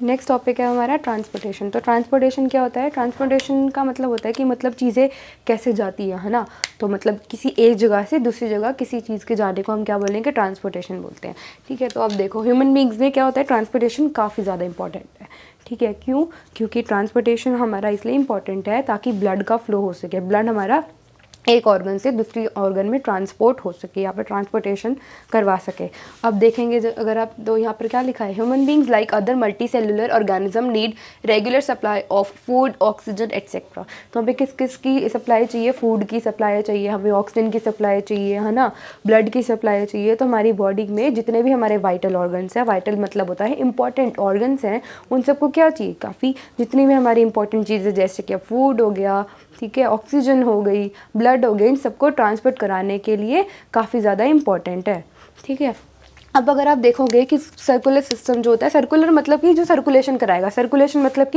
Next topic है हमारा transportation. तो ट्रांसपोर्टेशन क्या होता है? ट्रांसपोर्टेशन का मतलब होता है कि मतलब चीज़ें कैसे जाती है ना। तो मतलब किसी एक जगह से दूसरी जगह किसी चीज़ के जाने को हम क्या बोलेंगे? ट्रांसपोर्टेशन बोलते हैं। ठीक है, तो अब देखो ह्यूमन बींग्स में क्या होता है, ट्रांसपोर्टेशन काफ़ी ज़्यादा इंपॉर्टेंट है। ठीक है, क्यों? क्योंकि ट्रांसपोर्टेशन हमारा इसलिए इंपॉर्टेंट है ताकि ब्लड का फ्लो हो सके, ब्लड हमारा एक ऑर्गन से दूसरी ऑर्गन में ट्रांसपोर्ट हो सके, यहाँ पर ट्रांसपोर्टेशन करवा सके। अब देखेंगे अगर आप, तो यहाँ पर क्या लिखा है, human beings like other multi cellular organism need regular supply of food, oxygen etcetera. तो हमें किस किस की सप्लाई चाहिए? फूड की सप्लाई चाहिए, हमें ऑक्सीजन की सप्लाई चाहिए, है ना, ब्लड की सप्लाई चाहिए। तो हमारी बॉडी में जितने भी हमारे वाइटल ऑर्गन्स हैं, वाइटल मतलब होता है इंपॉर्टेंट ऑर्गन्स हैं, उन सबको क्या चाहिए? काफ़ी जितनी भी हमारी इंपॉर्टेंट चीज़ें जैसे कि फूड हो गया, ठीक है, ऑक्सीजन हो गई, ब्लड हो गई, इन सबको ट्रांसपोर्ट कराने के लिए काफ़ी ज़्यादा इंपॉर्टेंट है। ठीक है, अब अगर आप देखोगे कि सर्कुलर सिस्टम जो होता है, सर्कुलर मतलब कि जो सर्कुलेशन कराएगा, सर्कुलेशन मतलब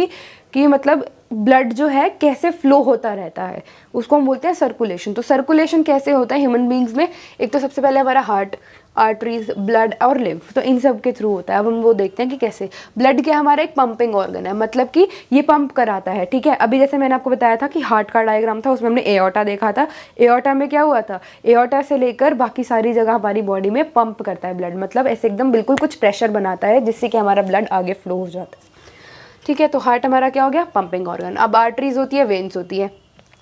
कि मतलब ब्लड जो है कैसे फ्लो होता रहता है, उसको हम बोलते हैं सर्कुलेशन। तो सर्कुलेशन कैसे होता है ह्यूमन बींग्स में? एक तो सबसे पहले हमारा हार्ट, आर्टरीज, ब्लड और लिम्फ, तो इन सब के थ्रू होता है। अब हम वो देखते हैं कि कैसे। ब्लड क्या हमारा एक पंपिंग ऑर्गन है, मतलब कि ये पंप कराता है। ठीक है, अभी जैसे मैंने आपको बताया था कि हार्ट का डायग्राम था, उसमें हमने एओर्टा देखा था। एओर्टा में क्या हुआ था? एओर्टा से लेकर बाकी सारी जगह हमारी बॉडी में पंप करता है ब्लड, मतलब ऐसे एकदम बिल्कुल कुछ प्रेशर बनाता है जिससे कि हमारा ब्लड आगे फ्लो हो जाता है। ठीक है, तो हार्ट हमारा क्या हो गया? Pumping organ. अब आर्टरीज होती है, वेन्स होती है,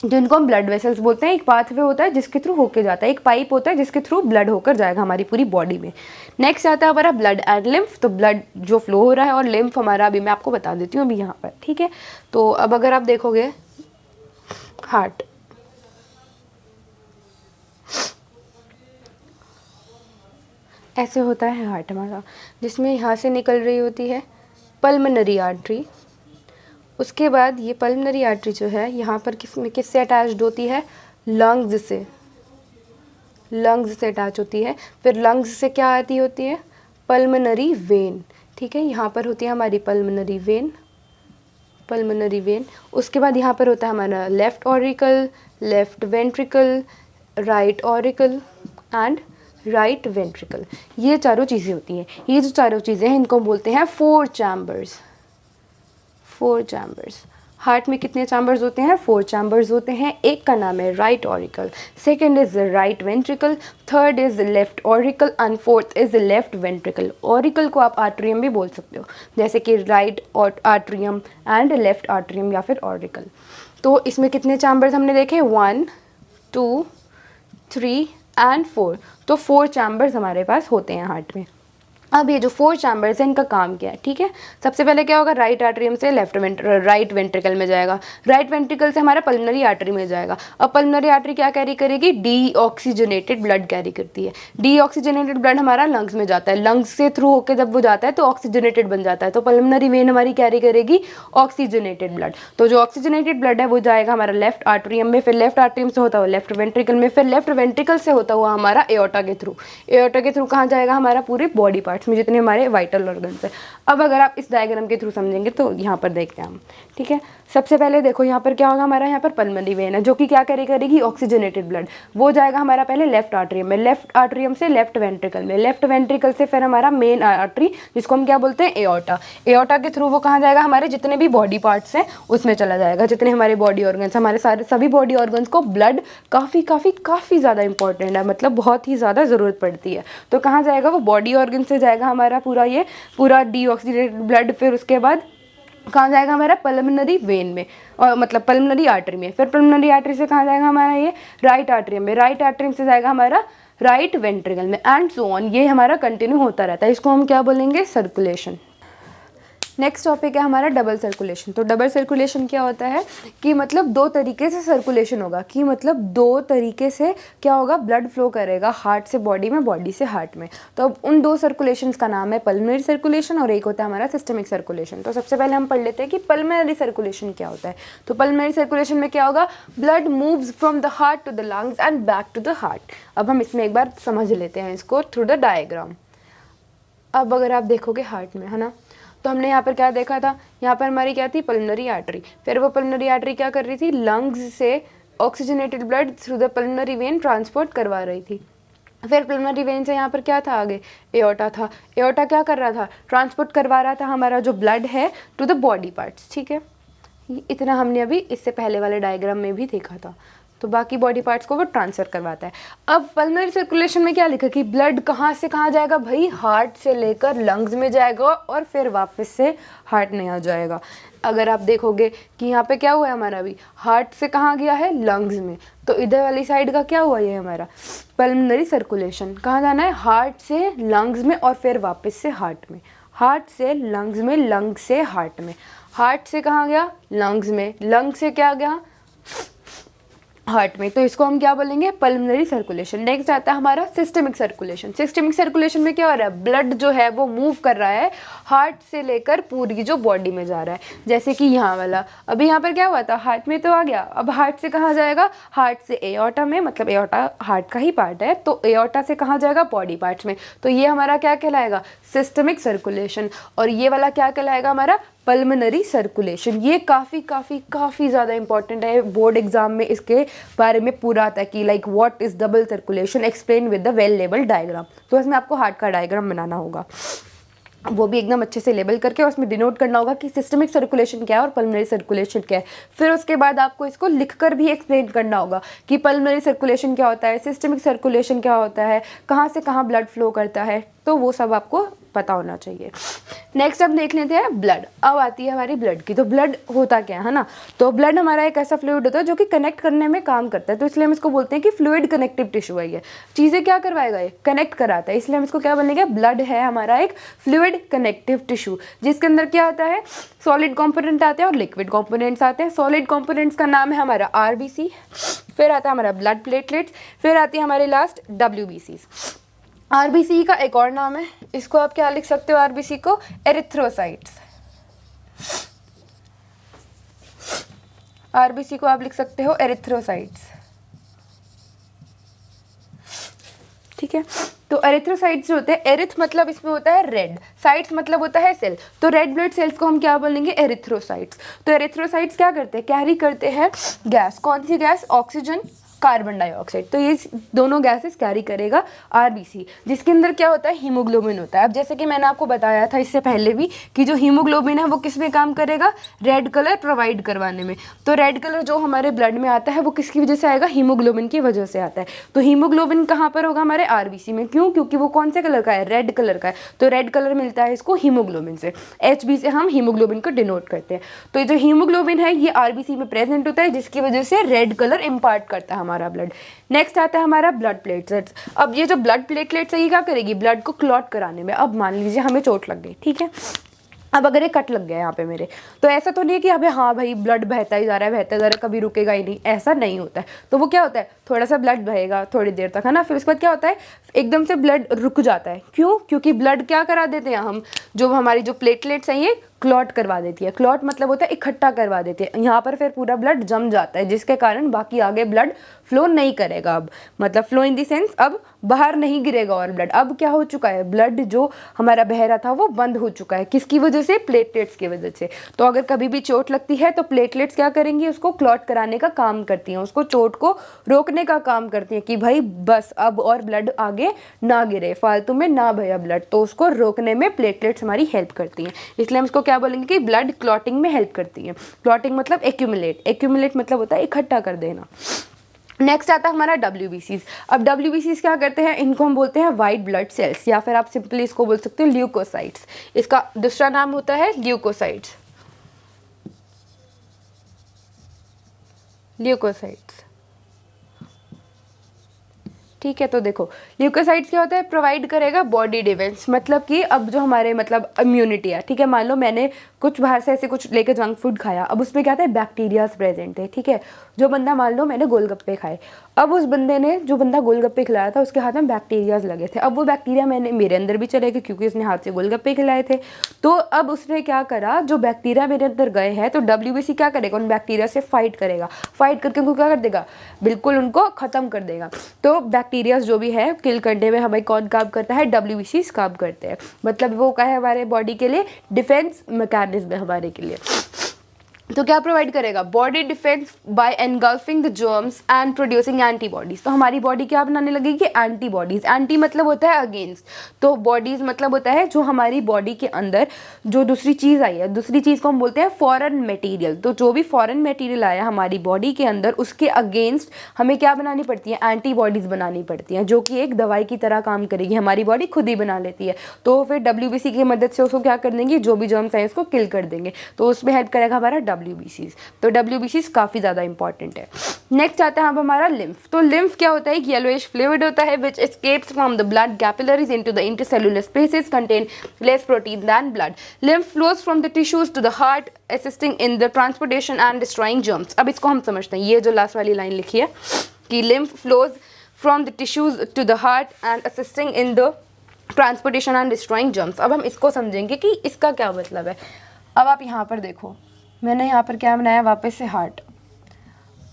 जिनको हम ब्लड वेसल्स बोलते हैं। एक पाथवे होता है जिसके थ्रू होके जाता है, एक पाइप होता है जिसके थ्रू ब्लड होकर जाएगा हमारी पूरी बॉडी में। नेक्स्ट आता है हमारा ब्लड एंड लिम्फ। तो ब्लड जो फ्लो हो रहा है और लिम्फ हमारा, अभी मैं आपको बता देती हूँ अभी यहाँ पर। ठीक है, तो अब अगर आप देखोगे हार्ट, ऐसे होता है हार्ट हमारा, जिसमें यहाँ से निकल रही होती है पल्मनरी आर्टरी। उसके बाद ये पल्मनरी आर्टरी जो है यहाँ पर किससे अटैच्ड होती है? लंग्स से, लंग्स से अटैच होती है। फिर लंग्स से क्या आती होती है? Pulmonary when. ठीक है, यहाँ पर होती है हमारी पल्मनरी वेन, पल्मनरी वेन। उसके बाद यहाँ पर होता है हमारा left auricle, left ventricle, right auricle and right ventricle. ये चारों चीज़ें होती हैं। ये जो चारों चीज़ें हैं इनको बोलते हैं four chambers. Four chambers. Heart में कितने चैम्बर्स होते हैं? फोर चैम्बर्स होते हैं। एक का नाम है right auricle, second is right ventricle, third is left auricle and fourth is left ventricle. Auricle को आप आर्ट्रियम भी बोल सकते हो, जैसे कि right atrium and left atrium या फिर ऑरिकल। तो इसमें कितने चैम्बर्स हमने देखे? 1 2 3 एंड 4। तो 4 चैम्बर्स हमारे पास होते हैं हार्ट में। अब ये जो 4 चैम्बर्स हैं इनका काम क्या है? ठीक है, सबसे पहले क्या होगा? राइट आर्टरियम से राइट वेंट्रिकल में जाएगा, राइट वेंट्रिकल से हमारा पल्मनरी आर्टरी में जाएगा। अब पल्मनरी आर्टरी क्या कैरी करेगी? डीऑक्सीजनेटेड ब्लड कैरी करती है। डीऑक्सीजनेटेड ब्लड हमारा लंग्स में जाता है, लंग्स से थ्रू होकर जब वो जाता है तो ऑक्सीजनेटेड बन जाता है। तो पल्मनरी वेन हमारी कैरी करेगी ऑक्सीजनेटेड ब्लड। तो जो ऑक्सीजनेटेड ब्लड है वो जाएगा हमारा लेफ्ट आर्टरियम में, फिर लेफ्ट आर्टरियम से होता हुआ लेफ्ट वेंट्रिकल में, फिर लेफ्ट वेंट्रिकल से होता हुआ हमारा एओर्टा के थ्रू। एओर्टा के थ्रू कहाँ जाएगा? हमारा पूरे बॉडी पार्ट्स में जितने हमारे वाइटल ऑर्गन्स है। अब अगर आप इस डायग्राम के थ्रू समझेंगे तो यहाँ पर देखते हैं हम। ठीक है, सबसे पहले देखो यहाँ पर क्या होगा? हमारा यहाँ पर पल्मनरी वेन है जो कि क्या करेगी? Oxygenated blood. वो जाएगा हमारा पहले लेफ्ट आर्टरियम में, लेफ्ट आर्टरियम से लेफ्ट वेंट्रिकल में, लेफ्ट वेंट्रिकल से फिर हमारा मेन आर्टरी जिसको हम क्या बोलते हैं? एओर्टा। एओर्टा के थ्रू वो कहाँ जाएगा? हमारे जितने भी बॉडी पार्ट्स हैं उसमें चला जाएगा, जितने हमारे बॉडी ऑर्गन्स, हमारे सारे सभी बॉडी ऑर्गन्स को ब्लड काफ़ी ज़्यादा इंपॉर्टेंट है, मतलब बहुत ही ज़्यादा ज़रूरत पड़ती है। तो कहाँ जाएगा? वो बॉडी ऑर्गन से जाएगा हमारा पूरा डीऑक्सीडेटेड ब्लड। फिर उसके बाद कहाँ जाएगा? हमारा पल्मनरी वेन में, और मतलब पल्मनरी आर्टरी में। फिर पल्मनरी आर्टरी से कहाँ जाएगा? हमारा ये राइट आर्टरियम में, राइट आर्टरियम से जाएगा हमारा राइट वेंट्रिकल में एंड सो ऑन। ये हमारा कंटिन्यू होता रहता है, इसको हम क्या बोलेंगे? सर्कुलेशन। नेक्स्ट टॉपिक है हमारा डबल सर्कुलेशन। तो डबल सर्कुलेशन क्या होता है कि मतलब दो तरीके से सर्कुलेशन होगा, कि मतलब दो तरीके से क्या होगा? ब्लड फ्लो करेगा हार्ट से बॉडी में, बॉडी से हार्ट में। तो अब उन दो सर्कुलेशंस का नाम है पल्मनरी सर्कुलेशन और एक होता है हमारा सिस्टमिक सर्कुलेशन। तो सबसे पहले हम पढ़ लेते हैं कि पल्मनरी सर्कुलेशन क्या होता है। तो पल्मनरी सर्कुलेशन में क्या होगा? Blood moves from the heart to the lungs and back to the heart. अब हम इसमें एक बार समझ लेते हैं इसको थ्रू द डायग्राम। अब अगर आप देखोगे हार्ट में, है ना, तो हमने यहाँ पर क्या देखा था? यहाँ पर हमारी क्या थी? Pulmonary artery. फिर वो पल्मनरी आर्टरी क्या कर रही थी? लंग्स से oxygenated blood through the pulmonary when transport करवा रही थी। फिर पल्मोनरी वेन से यहाँ पर क्या था, आगे एओर्टा था। एओर्टा क्या कर रहा था, ट्रांसपोर्ट करवा रहा था हमारा जो ब्लड है टू द बॉडी पार्ट्स, ठीक है। इतना हमने अभी इससे पहले वाले डायग्राम में भी देखा था। तो बाकी बॉडी पार्ट्स को वो ट्रांसफ़र करवाता है। अब पल्मोनरी सर्कुलेशन में क्या लिखा कि ब्लड कहाँ से कहाँ जाएगा भाई, हार्ट से लेकर लंग्स में जाएगा और फिर वापस से हार्ट में आ जाएगा। अगर आप देखोगे कि यहाँ पे क्या हुआ है हमारा, अभी हार्ट से कहाँ गया है, लंग्स में, तो इधर वाली साइड का क्या हुआ, ये हमारा पल्मोनरी सर्कुलेशन कहाँ जाना है, हार्ट से लंग्स में और फिर वापस से हार्ट में, हार्ट से लंग्स में, लंग्स से हार्ट में, हार्ट से कहाँ गया, लंग्स में, लंग्स से क्या गया, हार्ट में। तो इसको हम क्या बोलेंगे, पल्मोनरी सर्कुलेशन। नेक्स्ट आता है हमारा सिस्टमिक सर्कुलेशन। सिस्टमिक सर्कुलेशन में क्या हो रहा है, ब्लड जो है वो मूव कर रहा है हार्ट से लेकर पूरी जो बॉडी में जा रहा है। जैसे कि यहाँ वाला, अभी यहाँ पर क्या हुआ था, हार्ट में तो आ गया, अब हार्ट से कहाँ जाएगा, हार्ट से एओर्टा में, मतलब एओर्टा हार्ट का ही पार्ट है, तो एओर्टा से कहाँ जाएगा, बॉडी पार्ट्स में। तो ये हमारा क्या कहलाएगा, सिस्टमिक सर्कुलेशन। और ये वाला क्या कहलाएगा, हमारा पल्मोनरी सर्कुलेशन। ये काफ़ी ज़्यादा इंपॉर्टेंट है, बोर्ड एग्जाम में इसके बारे में पूरा आता है कि like what is double circulation, explain with the well label diagram. तो इसमें आपको हार्ट का डायग्राम बनाना होगा, वो भी एकदम अच्छे से लेबल करके उसमें डिनोट करना होगा कि सिस्टमिक सर्कुलेशन क्या है और पल्मोनरी सर्कुलेशन क्या है। फिर उसके बाद आपको इसको लिखकर भी एक्सप्लेन करना होगा कि पल्मोनरी सर्कुलेशन क्या होता है, सिस्टमिक सर्कुलेशन क्या होता है, कहाँ से कहाँ ब्लड फ्लो करता है, तो वो सब आपको पता होना चाहिए। नेक्स्ट अब देख लेते हैं ब्लड। अब आती है हमारी ब्लड की। तो ब्लड होता क्या है ना, तो ब्लड हमारा एक ऐसा फ्लूइड होता है जो कि कनेक्ट करने में काम करता है, तो इसलिए हम इसको बोलते हैं कि फ्लूइड कनेक्टिव टिश्यू है। ये चीज़ें क्या करवाएगा, ये कनेक्ट कराता है, इसलिए हम इसको क्या बोलेंगे, ब्लड है हमारा एक फ्लूइड कनेक्टिव टिश्यू, जिसके अंदर क्या आता है, सॉलिड कॉम्पोनेंट आते हैं और लिक्विड कॉम्पोनेंट्स आते हैं। सॉलिड कॉम्पोनेंट्स का नाम है हमारा आरबीसी, फिर आता है हमारा ब्लड प्लेटलेट्स, फिर आती है हमारी लास्ट डब्ल्यूबीसी। आरबीसी का एक और नाम है, इसको आप क्या लिख सकते हो, आरबीसी को एरिथ्रोसाइट्स। आरबीसी को आप लिख सकते हो एरिथ्रोसाइट्स, ठीक है। तो एरिथ्रोसाइट्स जो होते हैं, एरिथ मतलब इसमें होता है रेड, साइट्स मतलब होता है सेल, तो रेड ब्लड सेल्स को हम क्या बोलेंगे, एरिथ्रोसाइट्स। तो एरिथ्रोसाइट्स क्या करते हैं, कैरी करते हैं गैस, कौन सी गैस, ऑक्सीजन, कार्बन डाइऑक्साइड। तो ये दोनों गैसेस कैरी करेगा आरबीसी, जिसके अंदर क्या होता है, हीमोग्लोबिन होता है। अब जैसे कि मैंने आपको बताया था इससे पहले भी कि जो हीमोग्लोबिन है वो किस में काम करेगा, रेड कलर प्रोवाइड करवाने में। तो रेड कलर जो हमारे ब्लड में आता है वो किसकी वजह से आएगा, हीमोग्लोबिन की वजह से आता है। तो हीमोग्लोबिन कहाँ पर होगा, हमारे आरबीसी में। क्यों, क्योंकि वो कौन से कलर का है, रेड कलर का है, तो रेड कलर मिलता है इसको हीमोग्लोबिन से। एचबी से हम हीमोग्लोबिन को डिनोट करते हैं। तो जो हीमोग्लोबिन है ये आरबीसी में प्रेजेंट होता है, जिसकी वजह से रेड कलर इम्पार्ट करता है हमारा ब्लड। नेक्स्ट आता है हमारा ब्लड प्लेटलेट्स। अब ये जो ब्लड प्लेटलेट्स है ये क्या करेगी, ब्लड को क्लॉट कराने में। अब मान लीजिए हमें चोट लग गई, ठीक है, अब अगर ये कट लग गया यहाँ पे मेरे, तो ऐसा तो नहीं है कि अबे हाँ भाई ब्लड बहता ही जा रहा है, बहता जा रहा है, कभी रुकेगा ही नहीं, ऐसा नहीं होता है। तो वो क्या होता है, थोड़ा सा ब्लड बहेगा थोड़ी देर तक, है ना, फिर उसके बाद क्या होता है, एकदम से ब्लड रुक जाता है। क्यों, क्योंकि ब्लड क्या करा देते हैं हम, जो हमारी जो प्लेटलेट्स हैं ये क्लॉट करवा देती है। क्लॉट मतलब होता है इकट्ठा करवा देती है, यहाँ पर फिर पूरा ब्लड जम जाता है, जिसके कारण बाकी आगे ब्लड फ्लो नहीं करेगा। अब मतलब फ्लो इन दी सेंस अब बाहर नहीं गिरेगा और ब्लड अब क्या हो चुका है, ब्लड जो हमारा बह रहा था वो बंद हो चुका है। किसकी वजह से, प्लेटलेट्स की वजह से। तो अगर कभी भी चोट लगती है तो प्लेटलेट्स क्या करेंगी, उसको क्लॉट कराने का काम करती हैं, उसको चोट को रोकने का काम करती हैं कि भाई बस अब और ब्लड आगे ना गिरे, फालतू में ना बहे ब्लड। तो उसको रोकने में प्लेटलेट्स हमारी हेल्प करती हैं, इसलिए हम इसको क्या बोलेंगे कि ब्लड क्लॉटिंग में हेल्प करती है। क्लॉटिंग मतलब एक्यूमुलेट, एक्यूमुलेट मतलब होता है इकट्ठा कर देना। नेक्स्ट आता है हमारा डब्ल्यूबीसीज। अब डब्ल्यूबीसीज क्या करते हैं, इनको हम बोलते हैं वाइट ब्लड सेल्स, या फिर आप सिंपली इसको बोल सकते हो ल्यूकोसाइट्स। इसका दूसरा नाम होता है ल्यूकोसाइट्स, ल्यूकोसाइट्स, ठीक है। तो देखो ल्यूकोसाइट्स क्या होता है, प्रोवाइड करेगा बॉडी डिफेंस, मतलब कि अब जो हमारे मतलब इम्यूनिटी है, ठीक है, मान लो मैंने कुछ बाहर से ऐसे कुछ लेके जंक फूड खाया, अब उसमें क्या था है, बैक्टीरियाज प्रेजेंट है, ठीक है। जो बंदा, मान लो मैंने गोलगप्पे खाए, अब उस बंदे ने, जो बंदा गोलगप्पे खिलाया था उसके हाथ में बैक्टीरियाज लगे थे, अब वो बैक्टीरिया मेरे अंदर भी चले गए क्योंकि उसने हाथ से गोलगप्पे खिलाए थे। तो अब उसने क्या करा, जो बैक्टीरिया मेरे अंदर गए हैं, तो डब्ल्यूबीसी क्या करेगा, उन बैक्टीरिया से फाइट करेगा, फाइट करके उनको क्या कर देगा, बिल्कुल उनको खत्म कर देगा। तो बैक्टीरियाज जो भी है किल करने में हमें कौन काम करता है, डब्ल्यूबीसीज काम करते हैं। मतलब वो क्या है, हमारे बॉडी के लिए डिफेंस मैकेनिज्म है हमारे के लिए। तो क्या प्रोवाइड करेगा, body defence bye engulfing the germs and producing antibodies. तो हमारी बॉडी क्या बनाने लगेगी, एंटीबॉडीज। एंटी मतलब होता है अगेंस्ट, तो बॉडीज मतलब होता है जो हमारी बॉडी के अंदर जो दूसरी चीज़ आई है, दूसरी चीज़ को हम बोलते हैं फॉरेन मटेरियल। तो जो भी फॉरेन मटेरियल आया हमारी बॉडी के अंदर, उसके अगेंस्ट हमें क्या बनानी पड़ती है, एंटीबॉडीज बनानी पड़ती हैं, जो कि एक दवाई की तरह काम करेगी, हमारी बॉडी खुद ही बना लेती है। तो फिर WBC की मदद से उसको क्या कर देंगे, जो भी जर्म्स हैं उसको किल कर देंगे, तो उसमें हेल्प करेगा हमारा WBCs। तो WBCs काफ़ी ज़्यादा इंपॉर्टेंट है। नेक्स्ट आता है अब हमारा लिम्फ। तो लिम्फ क्या होता है, एक येलोइश फ्लूइड होता है which escapes from the blood capillaries into the intercellular spaces contain less protein than blood. Lymph flows from the tissues to the heart assisting in the transportation and destroying germs. अब इसको हम समझते हैं, ये जो last वाली line लिखी है कि lymph flows from the tissues to the heart and assisting in the transportation and destroying germs. अब हम इसको समझेंगे कि इसका क्या मतलब है। अब आप यहाँ पर देखो, मैंने यहाँ पर क्या बनाया, वापस से हार्ट।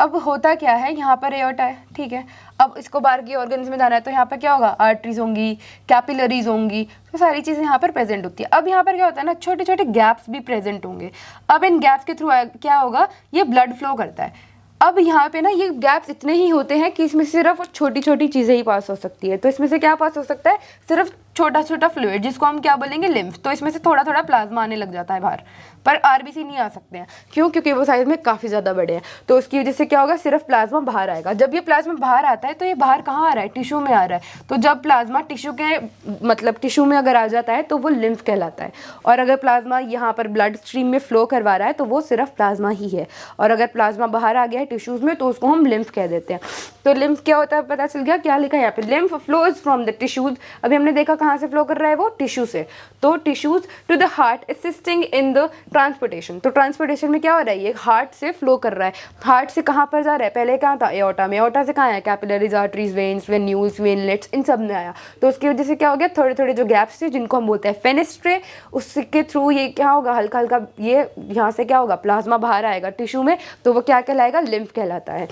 अब होता क्या है, यहाँ पर एओर्टा है, ठीक है। अब इसको बाहर की ऑर्गन्स में जाना है, तो यहाँ पर क्या होगा, आर्टरीज होंगी, कैपिलरीज होंगी, तो सारी चीज़ें यहाँ पर प्रेजेंट होती है। अब यहाँ पर क्या होता है ना, छोटे छोटे गैप्स भी प्रेजेंट होंगे। अब इन गैप्स के थ्रू क्या होगा, ये ब्लड फ्लो करता है। अब यहाँ पे ना ये गैप्स इतने ही होते हैं कि इसमें सिर्फ छोटी छोटी चीज़ें ही पास हो सकती है। तो इसमें से क्या पास हो सकता है, सिर्फ छोटा छोटा फ्लूइड, जिसको हम क्या बोलेंगे, लिम्फ। तो इसमें से थोड़ा थोड़ा प्लाज्मा आने लग जाता है बाहर, पर RBC नहीं आ सकते हैं। क्यों, क्योंकि वो साइज में काफ़ी ज़्यादा बड़े हैं। तो उसकी वजह से क्या होगा, सिर्फ प्लाज्मा बाहर आएगा। जब ये प्लाज्मा बाहर आता है तो ये बाहर कहाँ आ रहा है, टिश्यू में आ रहा है। तो जब प्लाज्मा टिश्यू के मतलब टिश्यू में अगर आ जाता है तो वो लिम्फ कहलाता है। और अगर प्लाज्मा यहाँ पर ब्लड स्ट्रीम में फ्लो करवा रहा है तो वो सिर्फ प्लाज्मा ही है। और अगर प्लाज्मा बाहर आ गया है टिश्यूज़ में तो उसको हम लिम्फ कह देते हैं। तो लिम्फ क्या होता है, पता चल गया, क्या लिखा है यहाँ पे, lymph flows from the tissues. अभी हमने देखा कहाँ से फ्लो कर रहा है, वो टिश्यू से। तो tissues to the heart assisting in the transportation. तो ट्रांसपोर्टेशन में क्या हो रहा है, ये हार्ट से फ्लो कर रहा है। हार्ट से कहाँ पर जा रहा है, पहले कहाँ था, एओर्टा में। एओर्टा से कहाँ आया, capillaries, arteries, veins, venules, veinlets, इन सब में आया। तो उसकी वजह से क्या हो गया, थोड़े थोड़े जो गैप्स थे जिनको हम बोलते हैं फेनेस्ट्रे, उसके थ्रू ये क्या होगा, हल्का हल्का ये यहाँ से क्या होगा, प्लाज्मा बाहर आएगा टिश्यू में, तो वो क्या कहलाएगा, लिम्फ कहलाता है।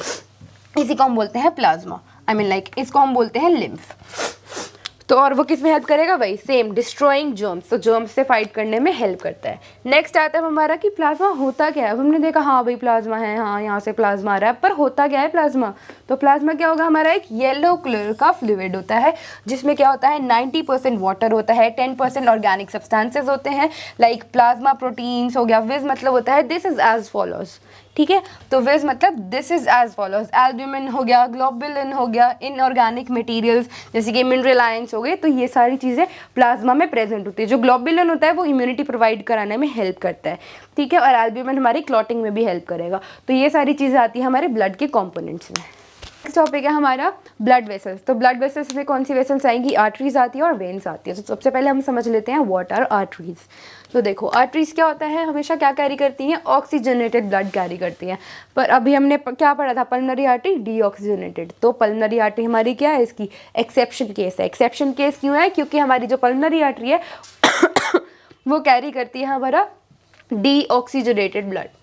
इसी को हम बोलते हैं प्लाज्मा, आई मीन लाइक इसको हम बोलते हैं लिम्फ। तो और वो किस में हेल्प करेगा, भाई सेम, डिस्ट्रॉइंग जर्म्स। तो जर्म्स से फाइट करने में हेल्प करता है। नेक्स्ट आता है हमारा कि प्लाज्मा होता क्या है। अब हमने देखा हाँ भाई प्लाज्मा है, हाँ यहाँ से प्लाज्मा आ रहा है, पर होता क्या है प्लाज्मा। तो प्लाज्मा क्या होगा, हमारा एक येलो कलर का फ्लूइड होता है जिसमें क्या होता है, 90% वाटर होता है, 10% ऑर्गेनिक सब्सटेंसेज होते हैं, लाइक प्लाज्मा प्रोटीन्स हो गया। विज मतलब होता है दिस इज एज फॉलोज, ठीक है। तो विज मतलब this is as follows, albumin हो गया, ग्लोबुलिन हो गया, इनऑर्गेनिक मटेरियल्स जैसे कि मिनरल आयंस हो गए। तो ये सारी चीज़ें प्लाज्मा में प्रेजेंट होती है। जो ग्लोबुलिन होता है वो इम्यूनिटी प्रोवाइड कराने में हेल्प करता है, ठीक है। और एल्ब्यूमिन हमारी क्लॉटिंग में भी हेल्प करेगा। तो ये सारी चीज़ें आती है हमारे ब्लड के कॉम्पोनेंट्स में। नेक्स्ट टॉपिक है हमारा ब्लड वेसल्स। तो ब्लड वेसल्स में कौन सी वेसल्स आएंगी, आर्टरीज आती है और वेन्स आती है। तो सबसे पहले हम समझ लेते हैं व्हाट आर आर्टरीज। तो देखो आर्टरीज क्या होता है, हमेशा क्या कैरी करती हैं, ऑक्सीजनेटेड ब्लड कैरी करती हैं। पर अभी हमने क्या पढ़ा था, पल्मनरी आर्टरी डीऑक्सीजनेटेड। तो पल्मनरी आर्टरी हमारी क्या है, इसकी एक्सेप्शन केस है। एक्सेप्शन केस क्यों है, क्योंकि हमारी जो पल्मनरी आर्टरी है वो कैरी करती है हमारा डीऑक्सीजनेटेड ब्लड।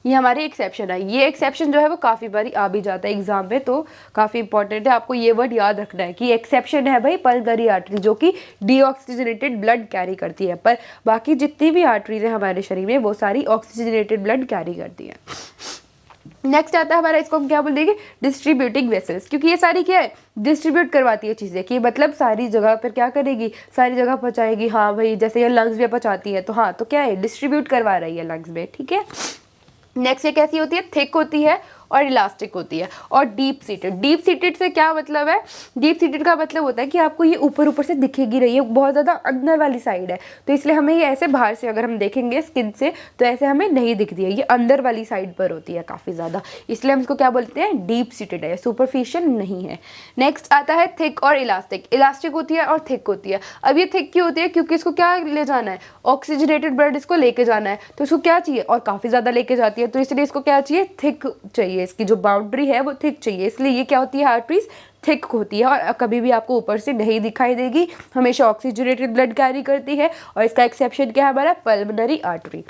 ये हमारी एक्सेप्शन है। ये एक्सेप्शन जो है वो काफ़ी बारी आ भी जाता है एग्जाम में, तो काफ़ी इंपॉर्टेंट है, आपको ये वर्ड याद रखना है कि एक्सेप्शन है भाई पल्मनरी आर्टरी जो कि डीऑक्सीजनेटेड ब्लड कैरी करती है। पर बाकी जितनी भी आर्टरीज हैं हमारे शरीर में वो सारी ऑक्सीजनेटेड ब्लड कैरी करती है। नेक्स्ट आता है हमारा, इसको हम क्या बोल देंगे, डिस्ट्रीब्यूटिंग वेसल्स, क्योंकि ये सारी क्या है, डिस्ट्रीब्यूट करवाती है चीज़ें, कि मतलब सारी जगह पर क्या करेगी, सारी जगह पहुँचाएगी। हाँ भाई जैसे ये लंग्स में पहुँचाती है, तो हाँ तो क्या है, डिस्ट्रीब्यूट करवा रही है लंग्स में, ठीक है। नेक्स्ट ये कैसी होती है, थिक होती है और इलास्टिक होती है। और डीप सीटेड, डीप सीटेड से क्या मतलब है, डीप सीटेड का मतलब होता है कि आपको ये ऊपर ऊपर से दिखेगी रही है, बहुत ज़्यादा अंदर वाली साइड है। तो इसलिए हमें ये ऐसे बाहर से अगर हम देखेंगे स्किन से तो ऐसे हमें नहीं दिखती है, ये अंदर वाली साइड पर होती है काफ़ी ज़्यादा, इसलिए हम इसको क्या बोलते हैं, डीप सीटेड है, सुपरफिशियल नहीं है। नेक्स्ट आता है थिक और इलास्टिक। इलास्टिक होती है और थिक होती है। अब ये थिक क्यों होती है, क्योंकि इसको क्या ले जाना है, ऑक्सीजनेटेड ब्लड इसको लेके जाना है, तो इसको क्या चाहिए, और काफ़ी ज़्यादा लेके जाती है, तो इसलिए इसको क्या चाहिए, थिक चाहिए, इसकी जो बाउंड्री है वो थिक चाहिए, इसलिए ये क्या होती है, आर्टरीज थिक होती है और कभी भी आपको ऊपर से नहीं दिखाई देगी, हमेशा ऑक्सीजनेटेड ब्लड कैरी करती है। और इसका एक्सेप्शन क्या है हमारा, पल्मनरी आर्टरी।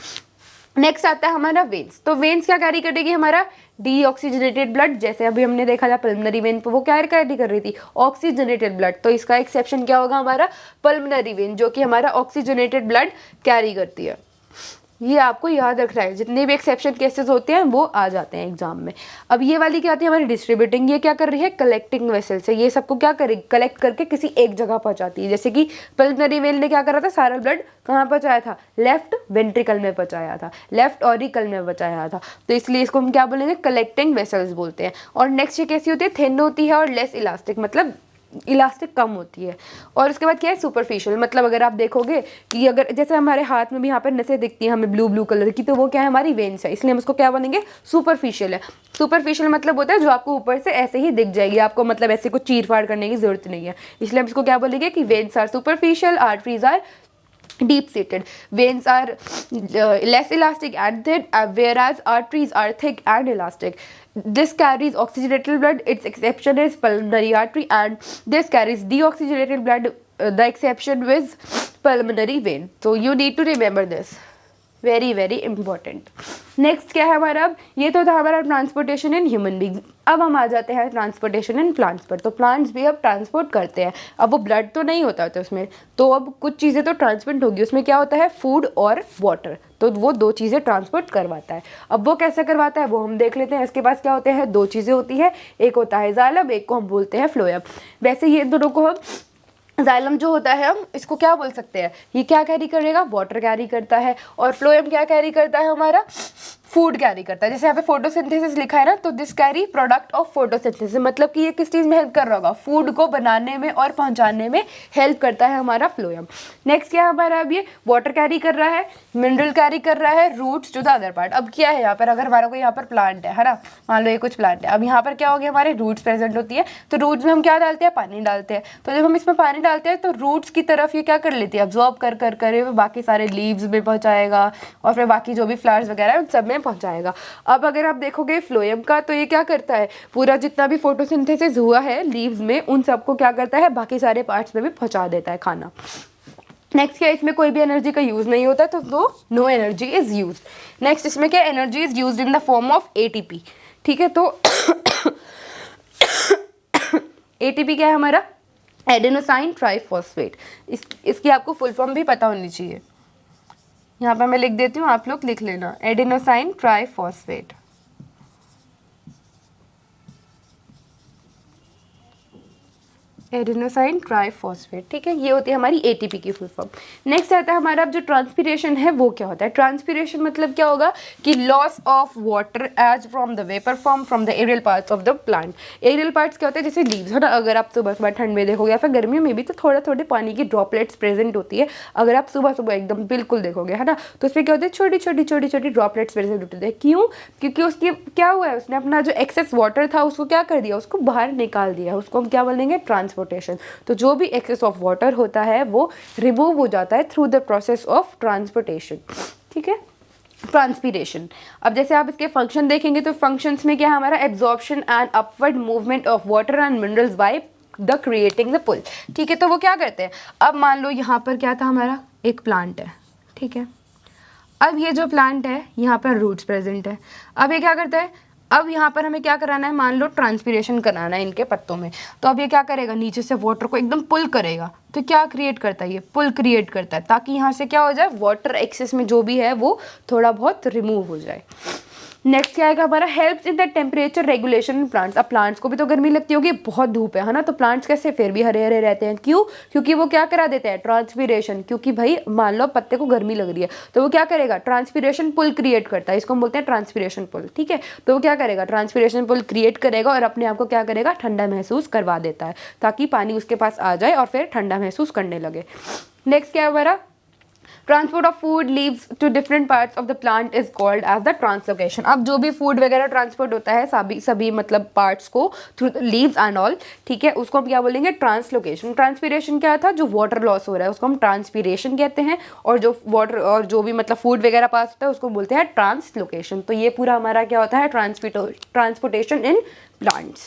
नेक्स्ट आता है हमारा वेन्स। तो वेन्स क्या कैरी करेगी, हमारा डीऑक्सीजनेटेड ब्लड, जैसे अभी हमने देखा था पल्मनरी वेन पर वो क्या कैरी कर रही थी, ऑक्सीजनेटेड ब्लड। तो इसका एक्सेप्शन क्या होगा हमारा, पल्मनरी वेन, जो कि हमारा ऑक्सीजनेटेड ब्लड कैरी करती है। ये आपको याद रखना है, जितने भी एक्सेप्शन केसेस होते हैं वो आ जाते हैं एग्जाम में। अब ये वाली क्या आती है हमारी डिस्ट्रीब्यूटिंग, ये क्या कर रही है कलेक्टिंग वेसल से, ये सबको क्या करेगी कलेक्ट करके किसी एक जगह पहुंचाती है। जैसे कि पल्मोनरी वेन ने क्या करा था, सारा ब्लड कहाँ पहुंचाया था, लेफ्ट वेंट्रिकल में पहुंचाया था, लेफ्ट ऑरिकल में पहुंचाया था, तो इसलिए इसको हम क्या बोलेंगे कलेक्टिंग वेसल्स बोलते हैं। और नेक्स्ट ये कैसी होती है, थिन होती है और लेस इलास्टिक, मतलब इलास्टिक कम होती है। और उसके बाद क्या है सुपरफिशियल, मतलब अगर आप देखोगे कि अगर जैसे हमारे हाथ में भी यहाँ पर नसें दिखती हैं हमें ब्लू ब्लू कलर की, तो वो क्या है हमारी वेन्स है, इसलिए हम उसको क्या बोलेंगे सुपरफिशियल है। सुपरफिशियल मतलब होता है जो आपको ऊपर से ऐसे ही दिख जाएगी, आपको मतलब ऐसे कुछ चीर फाड़ करने की जरूरत नहीं है, इसलिए हम इसको क्या बोलेंगे कि veins are superficial, arteries are deep seated, veins are less elastic and thin, whereas arteries are thick and elastic. This carries oxygenated blood, its exception is pulmonary artery, and this carries deoxygenated blood, the exception is pulmonary vein. So you need to remember this, very very important. Next क्या है हमारा, अब ये तो था हमारा transportation in human beings. अब हम आ जाते हैं ट्रांसपोर्टेशन इन प्लांट्स पर। तो प्लांट्स भी अब ट्रांसपोर्ट करते हैं, अब वो ब्लड तो नहीं होता था उसमें, तो अब कुछ चीज़ें तो ट्रांसपोर्ट होगी, उसमें क्या होता है फूड और वाटर, तो वो दो चीज़ें ट्रांसपोर्ट करवाता है। अब वो कैसे करवाता है वो हम देख लेते हैं। इसके पास क्या होते हैं, दो चीज़ें होती है, एक होता है जाइलम, एक को हम बोलते हैं फ्लोएम। वैसे ये दोनों को हम, जाइलम जो होता है हम इसको क्या बोल सकते हैं, ये क्या कैरी करेगा, वाटर कैरी करता है, और फ्लोएम क्या कैरी करता है हमारा, फूड कैरी करता है। जैसे यहाँ पे फोटोसिंथेसिस लिखा है ना, तो this carry product of photosynthesis, मतलब कि ये किस चीज़ में हेल्प कर रहा होगा, फूड को बनाने में और पहुंचाने में हेल्प करता है हमारा फ्लोएम। नेक्स्ट क्या है हमारा, अब ये वाटर कैरी कर रहा है, मिनरल कैरी कर रहा है, routes to the other part. अब क्या है यहाँ पर, अगर हमारा कोई यहाँ पर प्लांट है ना, मान लो ये कुछ प्लांट है, अब यहाँ पर क्या हो गया हमारे रूट्स प्रेजेंट होती है, तो रूट्स में हम क्या डालते हैं, पानी डालते हैं, तो जब हम इसमें पानी डालते हैं तो रूट्स की तरफ ये क्या कर लेती है, अब्जॉर्ब कर कर कर बाकी सारे लीव्स में पहुँचाएगा, और फिर बाकी जो भी फ्लावर्स वगैरह है उन सब में पहुँचाएगा। अब अगर आप देखोगे फ्लोएम का, तो ये क्या करता है, पूरा जितना भी फोटोसिंथेसिस हुआ है लीव्स में उन सबको क्या करता है, बाकी सारे पार्ट्स में भी पहुँचा देता है खाना। नेक्स्ट क्या, इसमें कोई भी एनर्जी का यूज नहीं होता, तो वो no energy is use. Next इसमें क्या, energy is use in the form of ATP. ठीक है, तो एटीपी क्या है हमारा, एडेनोसाइन ट्राइफॉस्फेट। इसकी आपको फुल फॉर्म भी पता होनी चाहिए, यहाँ पर मैं लिख देती हूँ, आप लोग लिख लेना, एडेनोसाइन ट्राइफॉस्फेट। एडेनोसाइन ट्राइफॉस्फेट, ठीक है, ये होती है हमारी एटीपी की फुल फॉर्म। नेक्स्ट आता है हमारा, अब जो ट्रांसपीरेशन है वो क्या होता है। ट्रांसपीरेशन मतलब क्या होगा कि loss of water as from the vapour form from the aerial parts of the plant. Aerial parts क्या होते हैं, जैसे लीव्स है ना, अगर आप सुबह सुबह ठंड में देखोगे या फिर गर्मियों में भी, तो थोड़ा थोड़े पानी की ड्रॉपलेट्स प्रेजेंट होती है। अगर आप सुबह सुबह एकदम बिल्कुल देखोगे है ना, तो उसमें क्या होता है, छोटी छोटी छोटी छोटी ड्रॉपलेट्स प्रेजेंट होते हैं। क्यों, क्योंकि उसकी क्या हुआ है, उसने अपना जो एक्सेस वाटर था उसको क्या कर दिया, उसको बाहर निकाल दिया, उसको हम क्या बोलेंगे ट्रांसपोर्टेशन। तो जो भी एक्सेस ऑफ वाटर होता है वो रिमूव हो जाता है through the process of transportation. ठीक है, ट्रांसपीरेशन। अब जैसे आप इसके फंक्शन देखेंगे तो फंक्शंस में क्या है हमारा, absorption and upward movement of water and minerals by the creating the pull. ठीक है, तो वो क्या करते हैं, अब मान लो यहाँ पर क्या था हमारा, एक प्लांट है, ठीक है, अब ये जो प्लांट है यहाँ पर रूट्स प्रेजेंट है। अब ये क्या करता है, अब यहाँ पर हमें क्या कराना है, मान लो ट्रांसपीरेशन कराना है इनके पत्तों में, तो अब ये क्या करेगा, नीचे से वाटर को एकदम पुल करेगा, तो क्या क्रिएट करता है, ये पुल क्रिएट करता है, ताकि यहाँ से क्या हो जाए, वाटर एक्सेस में जो भी है वो थोड़ा बहुत रिमूव हो जाए। नेक्स्ट क्या आएगा हमारा, helps in the temperature regulation in plants. अब प्लांट्स को भी तो गर्मी लगती होगी, बहुत धूप है ना, तो प्लांट्स कैसे फिर भी हरे हरे रहते हैं, क्यों, क्योंकि वो क्या करा देते हैं, ट्रांसपीरेशन। क्योंकि भाई मान लो पत्ते को गर्मी लग रही है, तो वो क्या करेगा, ट्रांसपीरेशन पुल क्रिएट करता है, इसको हम बोलते हैं ट्रांसपीरेशन पुल। ठीक है, तो वो क्या करेगा, ट्रांसपीरेशन पुल क्रिएट करेगा और अपने आप को क्या करेगा, ठंडा महसूस करवा देता है, ताकि पानी उसके पास आ जाए और फिर ठंडा महसूस करने लगे। नेक्स्ट क्या है हमारा, transport of food leaves to different parts of the plant is called as the translocation. अब जो भी फूड वगैरह ट्रांसपोर्ट होता है सभी मतलब पार्ट्स को थ्रू लीव्स एंड ऑल, ठीक है, उसको हम क्या बोलेंगे, ट्रांसलोकेशन। ट्रांसपीरेशन क्या था, जो वाटर लॉस हो रहा है उसको हम ट्रांसपीरेशन कहते हैं, और जो वाटर और जो भी मतलब फूड वगैरह पास होता है उसको बोलते हैं ट्रांसलोकेशन। तो ये पूरा हमारा क्या होता है, ट्रांसपोर्टेशन इन प्लांट्स।